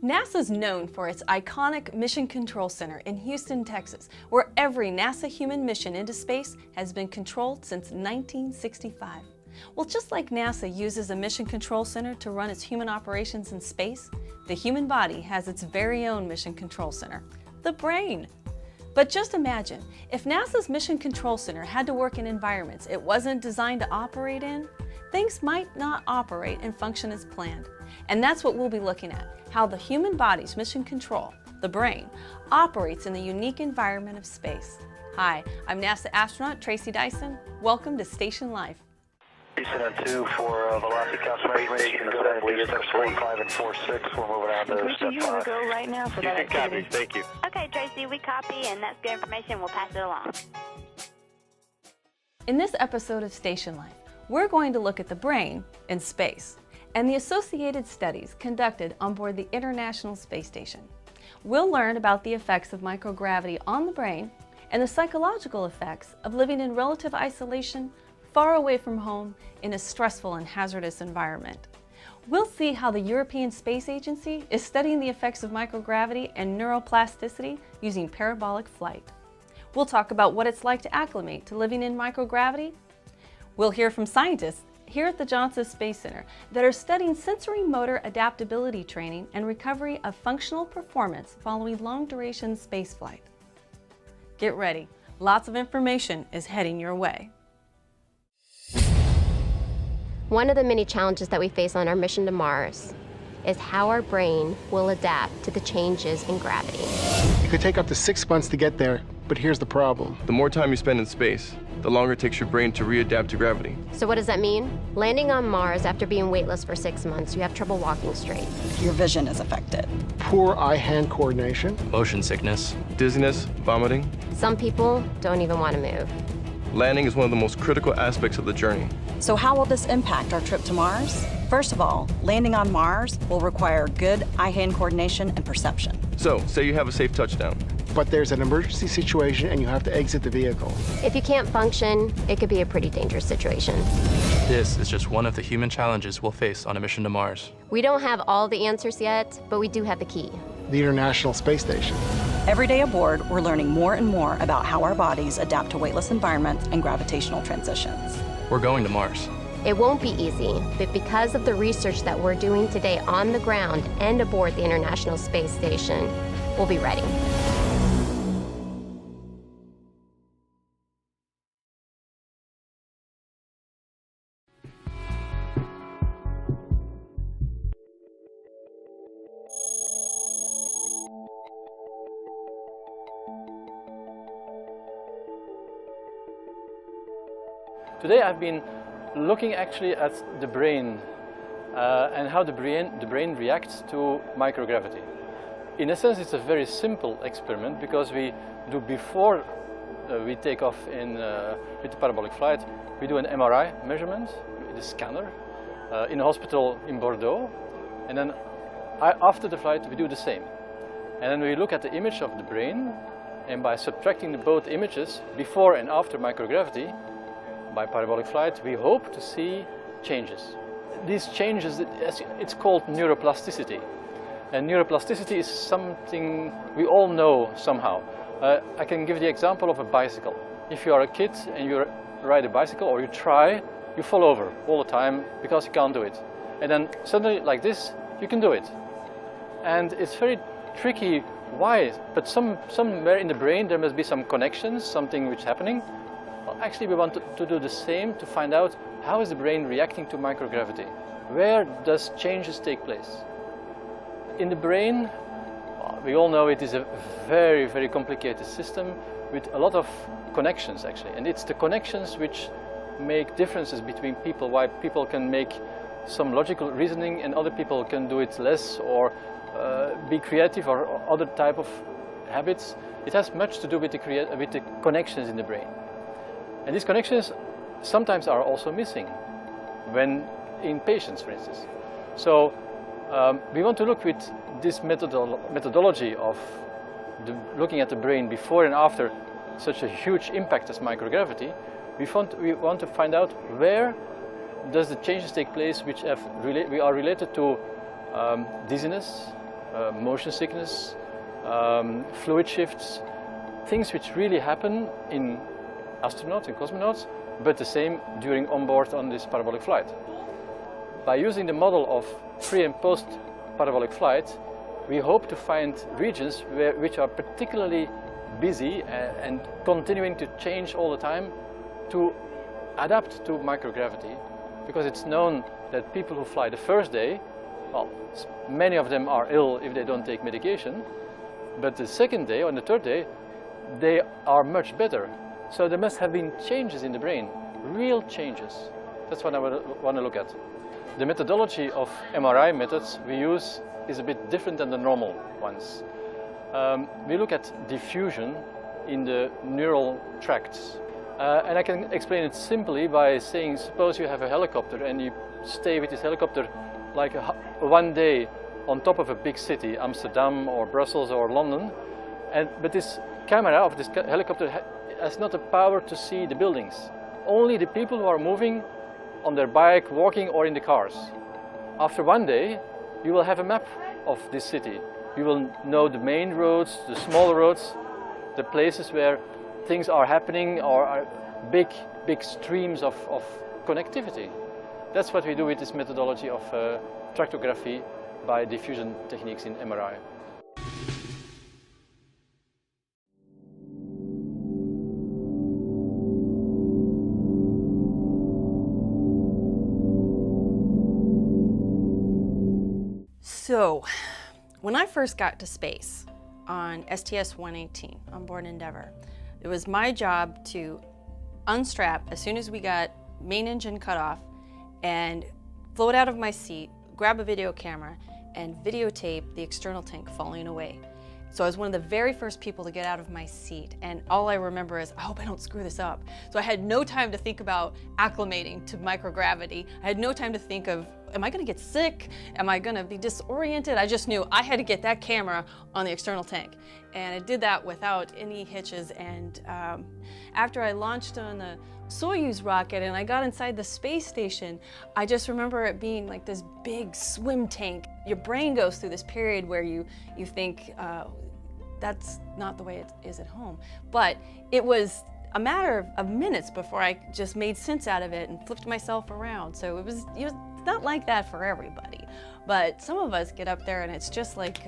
NASA's known for its iconic Mission Control Center in Houston, Texas, where every NASA human mission into space has been controlled since 1965. Well, just like NASA uses a Mission Control Center to run its human operations in space, the human body has its very own Mission Control Center, the brain. But just imagine, if NASA's Mission Control Center had to work in environments it wasn't designed to operate in, things might not operate and function as planned. And that's what we'll be looking at, how the human body's mission control, the brain, operates in the unique environment of space. Hi, I'm NASA astronaut Tracy Dyson. Welcome to StationLIFE. Houston on 2 for velocity calculation, steps 45 and 46. We're moving on to step 5. You want to go right now for that activity? Copy, thank you. Okay, Tracy, we copy, and that's good information. We'll pass it along. In this episode of StationLIFE, we're going to look at the brain in space and the associated studies conducted on board the International Space Station. We'll learn about the effects of microgravity on the brain and the psychological effects of living in relative isolation far away from home in a stressful and hazardous environment. We'll see how the European Space Agency is studying the effects of microgravity and neuroplasticity using parabolic flight. We'll talk about what it's like to acclimate to living in microgravity. We'll hear from scientists here at the Johnson Space Center that are studying sensory motor adaptability training and recovery of functional performance following long-duration spaceflight. Get ready, lots of information is heading your way. One of the many challenges that we face on our mission to Mars is how our brain will adapt to the changes in gravity. It could take up to 6 months to get there, but here's the problem. The more time you spend in space, the longer it takes your brain to readapt to gravity. So what does that mean? Landing on Mars after being weightless for 6 months, you have trouble walking straight. Your vision is affected. Poor eye-hand coordination. Motion sickness. Dizziness, vomiting. Some people don't even want to move. Landing is one of the most critical aspects of the journey. So how will this impact our trip to Mars? First of all, landing on Mars will require good eye-hand coordination and perception. So, say you have a safe touchdown. But there's an emergency situation and you have to exit the vehicle. If you can't function, it could be a pretty dangerous situation. This is just one of the human challenges we'll face on a mission to Mars. We don't have all the answers yet, but we do have the key. The International Space Station. Every day aboard, we're learning more and more about how our bodies adapt to weightless environments and gravitational transitions. We're going to Mars. It won't be easy, but because of the research that we're doing today on the ground and aboard the International Space Station, we'll be ready. Today I've been looking actually at the brain and how the brain reacts to microgravity. In a sense, it's a very simple experiment because we do before we take off with the parabolic flight, we do an MRI measurement with a scanner in a hospital in Bordeaux, and then after the flight we do the same. And then we look at the image of the brain, and by subtracting both images before and after microgravity, by parabolic flight, we hope to see changes. These changes, it's called neuroplasticity. And neuroplasticity is something we all know somehow. I can give the example of a bicycle. If you are a kid and you ride a bicycle or you try, you fall over all the time because you can't do it. And then suddenly, like this, you can do it. And it's very tricky. Why? But somewhere in the brain there must be some connections, something which is happening. Well, actually, we want to do the same to find out how is the brain reacting to microgravity. Where does changes take place? In the brain, well, we all know it is a very, very complicated system with a lot of connections actually. And it's the connections which make differences between people, why people can make some logical reasoning and other people can do it less, or be creative or other type of habits. It has much to do with the connections in the brain. And these connections sometimes are also missing when in patients, for instance. So we want to look with this methodology of looking at the brain before and after such a huge impact as microgravity. We want to find out where does the changes take place which are related to dizziness, motion sickness, fluid shifts, things which really happen in astronauts and cosmonauts, but the same during onboard on this parabolic flight. By using the model of pre and post parabolic flight, we hope to find regions which are particularly busy and continuing to change all the time to adapt to microgravity, because it's known that people who fly the first day, well, many of them are ill if they don't take medication, but the second day or the third day, they are much better. So there must have been changes in the brain, real changes. That's what I want to look at. The methodology of MRI methods we use is a bit different than the normal ones. We look at diffusion in the neural tracts. And I can explain it simply by saying, suppose you have a helicopter and you stay with this helicopter like one day on top of a big city, Amsterdam or Brussels or London, but this camera of this helicopter has not the power to see the buildings. Only the people who are moving on their bike, walking or in the cars. After one day, you will have a map of this city. You will know the main roads, the small roads, the places where things are happening or are big streams of connectivity. That's what we do with this methodology of tractography by diffusion techniques in MRI. So, when I first got to space on STS-118 on board Endeavour, it was my job to unstrap as soon as we got main engine cut off and float out of my seat, grab a video camera, and videotape the external tank falling away. So I was one of the very first people to get out of my seat, and all I remember is, I hope I don't screw this up. So I had no time to think about acclimating to microgravity. I had no time to think of, am I gonna get sick? Am I gonna be disoriented? I just knew I had to get that camera on the external tank. And I did that without any hitches, and after I launched on the Soyuz rocket and I got inside the space station, I just remember it being like this big swim tank. Your brain goes through this period where you think, that's not the way it is at home. But it was a matter of minutes before I just made sense out of it and flipped myself around. So it was not like that for everybody. But some of us get up there and it's just like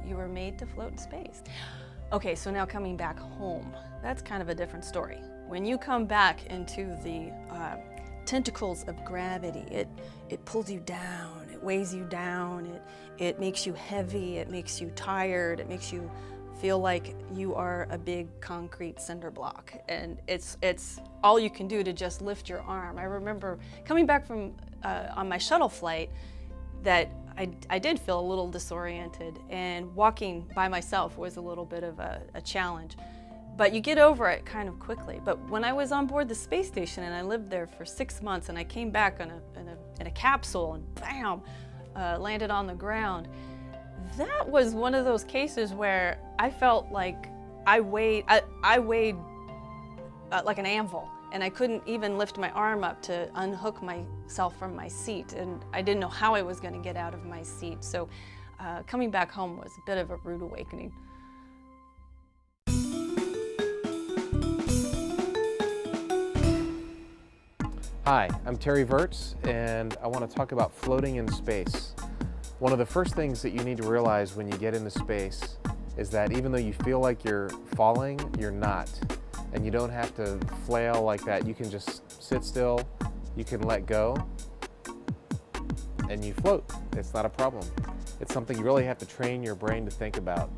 you were made to float in space. Okay, so now coming back home, that's kind of a different story. When you come back into the tentacles of gravity, it pulls you down, it weighs you down, it makes you heavy, it makes you tired, it makes you feel like you are a big concrete cinder block, and it's all you can do to just lift your arm. I remember coming back from on my shuttle flight that I did feel a little disoriented, and walking by myself was a little bit of a challenge. But you get over it kind of quickly. But when I was on board the space station and I lived there for 6 months and I came back in a capsule and bam, landed on the ground, that was one of those cases where I felt like I weighed like an anvil, and I couldn't even lift my arm up to unhook myself from my seat, and I didn't know how I was going to get out of my seat. So coming back home was a bit of a rude awakening. Hi, I'm Terry Virts, and I want to talk about floating in space. One of the first things that you need to realize when you get into space is that even though you feel like you're falling, you're not. And you don't have to flail like that. You can just sit still, you can let go, and you float. It's not a problem. It's something you really have to train your brain to think about.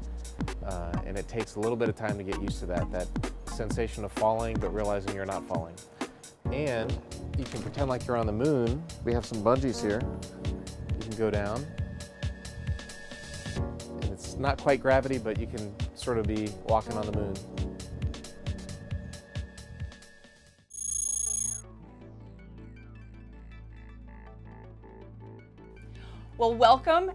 And it takes a little bit of time to get used to that sensation of falling, but realizing you're not falling. And you can pretend like you're on the moon. We have some bungees here. You can go down. And it's not quite gravity, but you can sort of be walking on the moon. Well, welcome.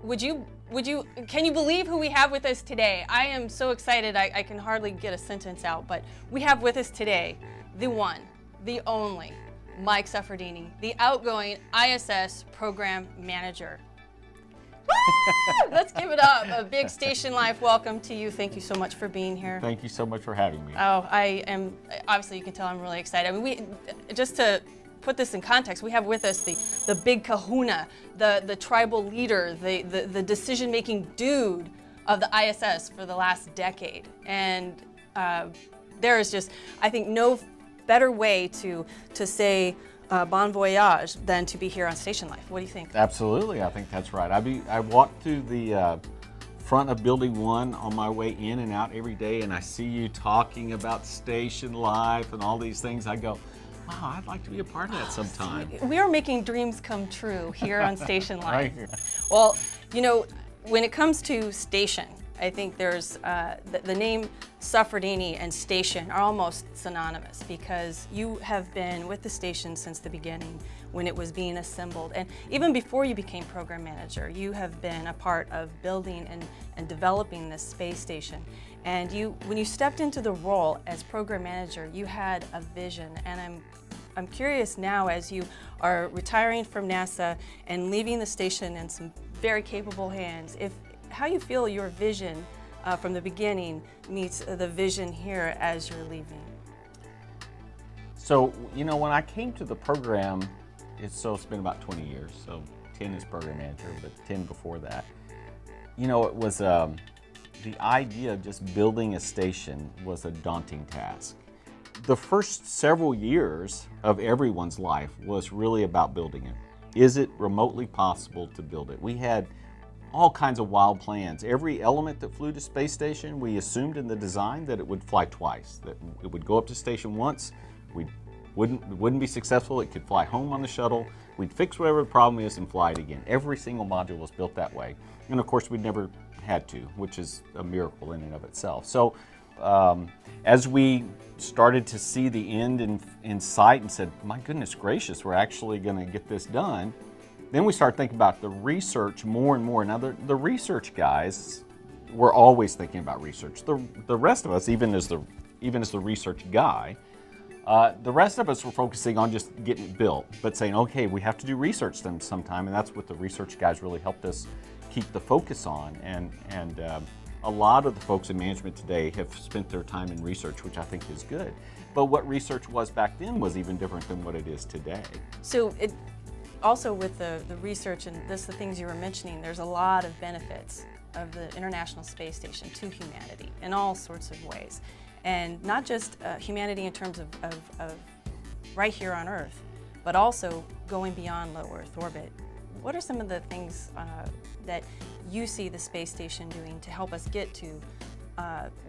Can you believe who we have with us today? I am so excited I can hardly get a sentence out, but we have with us today the one, the only, Mike Suffredini, the outgoing ISS program manager. Let's give it up. A big Station Life welcome to you. Thank you so much for being here. Thank you so much for having me. Oh, I am, obviously you can tell I'm really excited. I mean, just to put this in context, we have with us the big kahuna, the tribal leader, the decision-making dude of the ISS for the last decade. And there is just, I think, no better way to say bon voyage than to be here on Station Life. What do you think? Absolutely, I think that's right. I walk through the front of Building 1 on my way in and out every day, and I see you talking about Station Life and all these things. I go, wow, I'd like to be a part of that sometime. We are making dreams come true here on Station Life. Right here. Well, you know, when it comes to station, I think there's the name Suffredini and station are almost synonymous, because you have been with the station since the beginning when it was being assembled. And even before you became program manager, you have been a part of building and developing this space station. And when you stepped into the role as program manager, you had a vision. And I'm curious now, as you are retiring from NASA and leaving the station in some very capable hands, how you feel your vision from the beginning meets the vision here as you're leaving. So, you know, when I came to the program, it's been about 20 years, so 10 as program manager, but 10 before that. You know, it was the idea of just building a station was a daunting task. The first several years of everyone's life was really about building it. Is it remotely possible to build it? We had all kinds of wild plans. Every element that flew to space station, we assumed in the design that it would fly twice, that it would go up to station once, it wouldn't be successful, it could fly home on the shuttle, we'd fix whatever the problem is and fly it again. Every single module was built that way. And of course, we'd never had to, which is a miracle in and of itself. So as we started to see the end in sight and said, my goodness gracious, we're actually gonna get this done, then we started thinking about the research more and more. Now, the research guys were always thinking about research. The rest of us, even as the research guy, the rest of us were focusing on just getting it built, but saying, okay, we have to do research sometime, and that's what the research guys really helped us keep the focus on. And a lot of the folks in management today have spent their time in research, which I think is good. But what research was back then was even different than what it is today. So also with the research and the things you were mentioning, there's a lot of benefits of the International Space Station to humanity in all sorts of ways. And not just humanity in terms of right here on Earth, but also going beyond low Earth orbit. What are some of the things that you see the space station doing to help us get to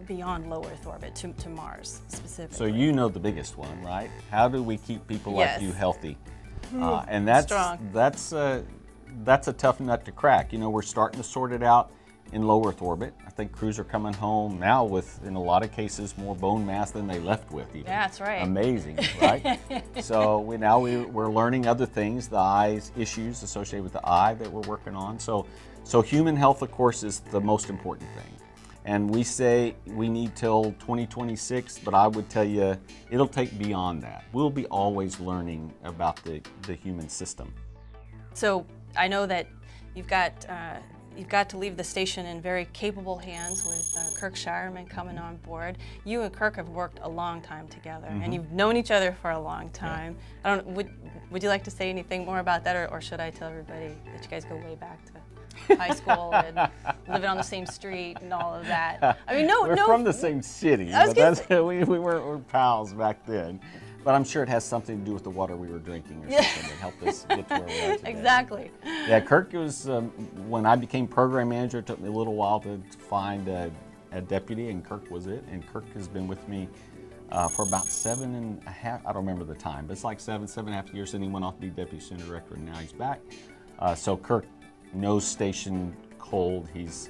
beyond low Earth orbit, to Mars specifically? So you know the biggest one, right? How do we keep people like you healthy? And that's a tough nut to crack. You know, we're starting to sort it out in low Earth orbit. I think crews are coming home now with, in a lot of cases, more bone mass than they left with even. Yeah, that's right. Amazing, right? So we're learning other things, the eyes issues associated with the eye that we're working on. So human health, of course, is the most important thing. And we say we need till 2026, but I would tell you it'll take beyond that. We'll be always learning about the human system. So I know that you've got to leave the station in very capable hands with Kirk Shireman coming on board. You and Kirk have worked a long time together, and you've known each other for a long time. Yeah. I don't. Would you like to say anything more about that, or should I tell everybody that you guys go way back to high school and living on the same street and all of that? I mean, we're from the same city, but we weren't pals back then. But I'm sure it has something to do with the water we were drinking or something that helped us get to where we are today. Exactly. Yeah, Kirk was, when I became program manager, it took me a little while to find a deputy, and Kirk was it. And Kirk has been with me for about 7.5, I don't remember the time, but it's like 7.5 years, and he went off to be deputy center director, and now he's back. So Kirk knows station cold. He's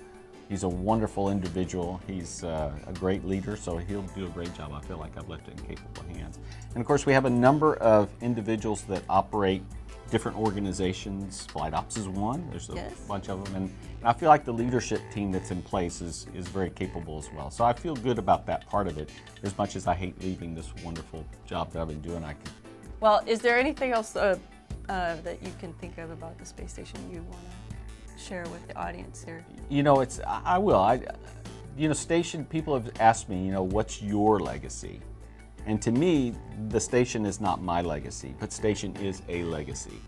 a wonderful individual. He's a great leader, so he'll do a great job. I feel like I've left it in capable hands. And of course, we have a number of individuals that operate different organizations. Flight Ops is one. There's a bunch of them. And I feel like the leadership team that's in place is very capable as well. So I feel good about that part of it, as much as I hate leaving this wonderful job that I've been doing. Well, is there anything else that you can think of about the space station you want to share with the audience here? You know, I will. You know, Station, people have asked me, you know, what's your legacy? And to me, the Station is not my legacy, but Station is a legacy.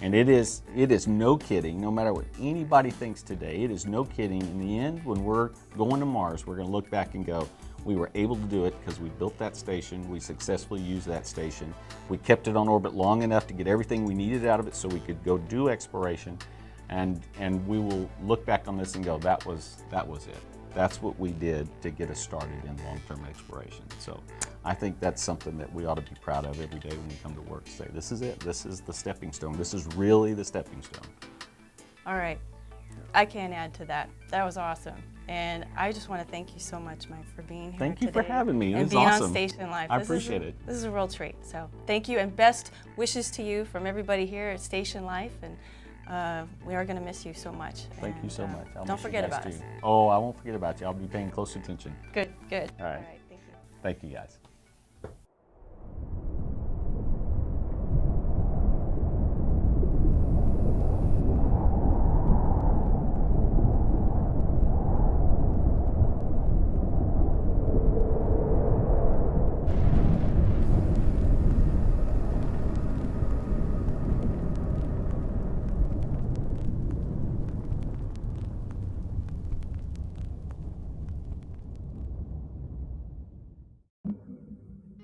And it is no kidding, no matter what anybody thinks today, it is no kidding. In the end, when we're going to Mars, we're going to look back and go, we were able to do it because we built that station, we successfully used that station, we kept it on orbit long enough to get everything we needed out of it so we could go do exploration, and we will look back on this and go, that was it. That's what we did to get us started in long-term exploration. So I think that's something that we ought to be proud of every day when we come to work. Say, this is it. This is the stepping stone. This is really the stepping stone. All right. I can't add to that. That was awesome. And I just want to thank you so much, Mike, for being here Thank you today for having me. It was being awesome. on StationLIFE. I appreciate it. This is a real treat. So thank you, and best wishes to you from everybody here at StationLIFE. And we are going to miss you so much. Thank you so much. Don't forget about us. Oh, I won't forget about you. I'll be paying close attention. Good, good. All right. All right, thank you. Thank you, guys.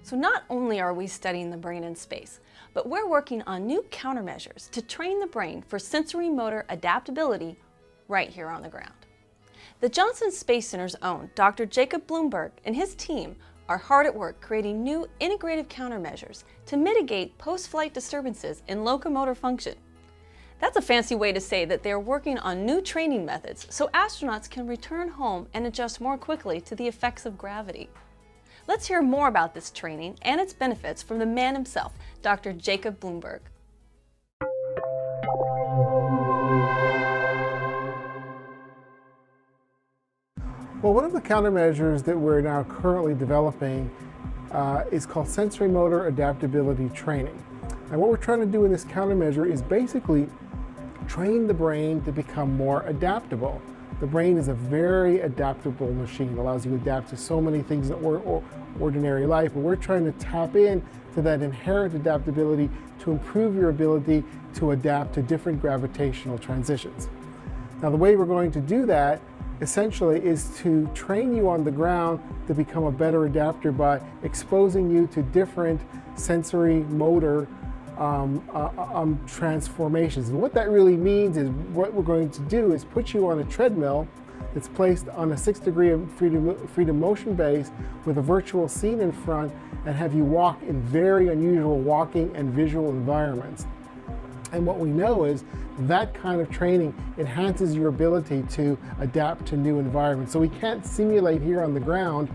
So not only are we studying the brain in space, but we're working on new countermeasures to train the brain for sensory motor adaptability right here on the ground. The Johnson Space Center's own Dr. Jacob Bloomberg and his team are hard at work creating new integrative countermeasures to mitigate post-flight disturbances in locomotor function. That's a fancy way to say that they're working on new training methods so astronauts can return home and adjust more quickly to the effects of gravity. Let's hear more about this training and its benefits from the man himself, Dr. Jacob Bloomberg. Well, one of the countermeasures that we're now currently developing is called sensory motor adaptability training. And what we're trying to do in this countermeasure is basically train the brain to become more adaptable. The brain is a very adaptable machine. It allows you to adapt to so many things in ordinary life, but we're trying to tap in to that inherent adaptability to improve your ability to adapt to different gravitational transitions. Now, the way we're going to do that essentially is to train you on the ground to become a better adapter by exposing you to different sensory motor transformations. And what that really means is what we're going to do is put you on a treadmill that's placed on a 6-degree of freedom motion base with a virtual scene in front and have you walk in very unusual walking and visual environments. And what we know is that kind of training enhances your ability to adapt to new environments. So we can't simulate here on the ground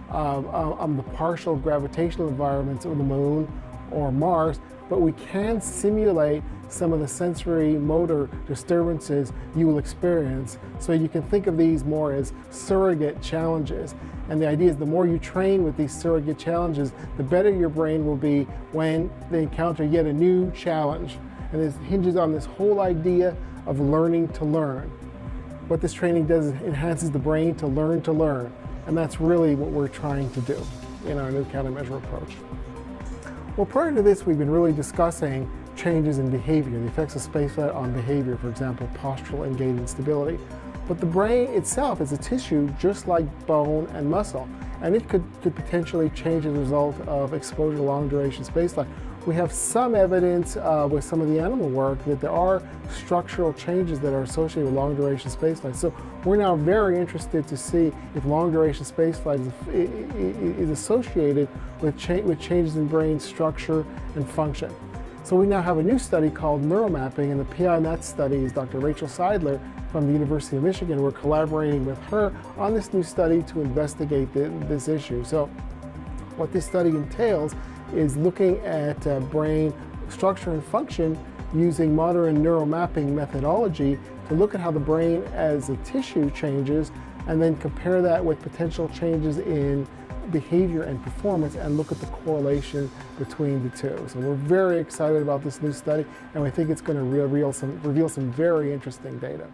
the partial gravitational environments of the moon or Mars, but we can simulate some of the sensory motor disturbances you will experience. So you can think of these more as surrogate challenges. And the idea is the more you train with these surrogate challenges, the better your brain will be when they encounter yet a new challenge. And this hinges on this whole idea of learning to learn. What this training does is it enhances the brain to learn. And that's really what we're trying to do in our new countermeasure approach. Well, prior to this, we've been really discussing changes in behavior, the effects of spaceflight on behavior, for example, postural and gait instability. But the brain itself is a tissue just like bone and muscle, and it could potentially change as a result of exposure to long-duration spaceflight. We have some evidence with some of the animal work that there are structural changes that are associated with long-duration spaceflight. So we're now very interested to see if long-duration spaceflight is associated with changes in brain structure and function. So we now have a new study called neuromapping, and the PI in that study is Dr. Rachel Seidler from the University of Michigan. We're collaborating with her on this new study to investigate this issue. So what this study entails is looking at brain structure and function using modern neuromapping methodology to look at how the brain as a tissue changes and then compare that with potential changes in behavior and performance and look at the correlation between the two. So we're very excited about this new study, and we think it's going to reveal some very interesting data.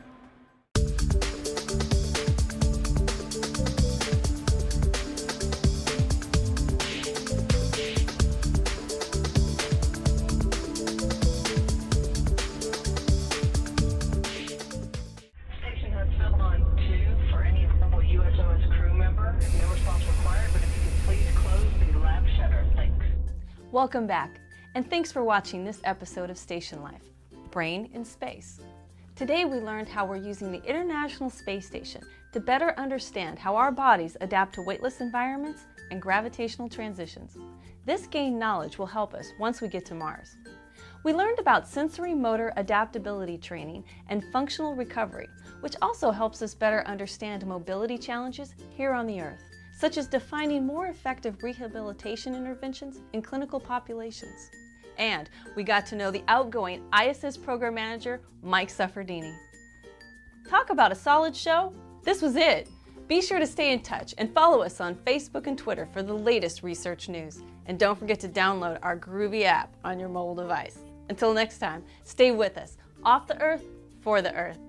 Welcome back, and thanks for watching this episode of Station Life, Brain in Space. Today we learned how we're using the International Space Station to better understand how our bodies adapt to weightless environments and gravitational transitions. This gained knowledge will help us once we get to Mars. We learned about sensory motor adaptability training and functional recovery, which also helps us better understand mobility challenges here on the Earth, such as defining more effective rehabilitation interventions in clinical populations. And we got to know the outgoing ISS Program Manager, Mike Suffredini. Talk about a solid show? This was it! Be sure to stay in touch and follow us on Facebook and Twitter for the latest research news. And don't forget to download our groovy app on your mobile device. Until next time, stay with us, off the Earth, for the Earth.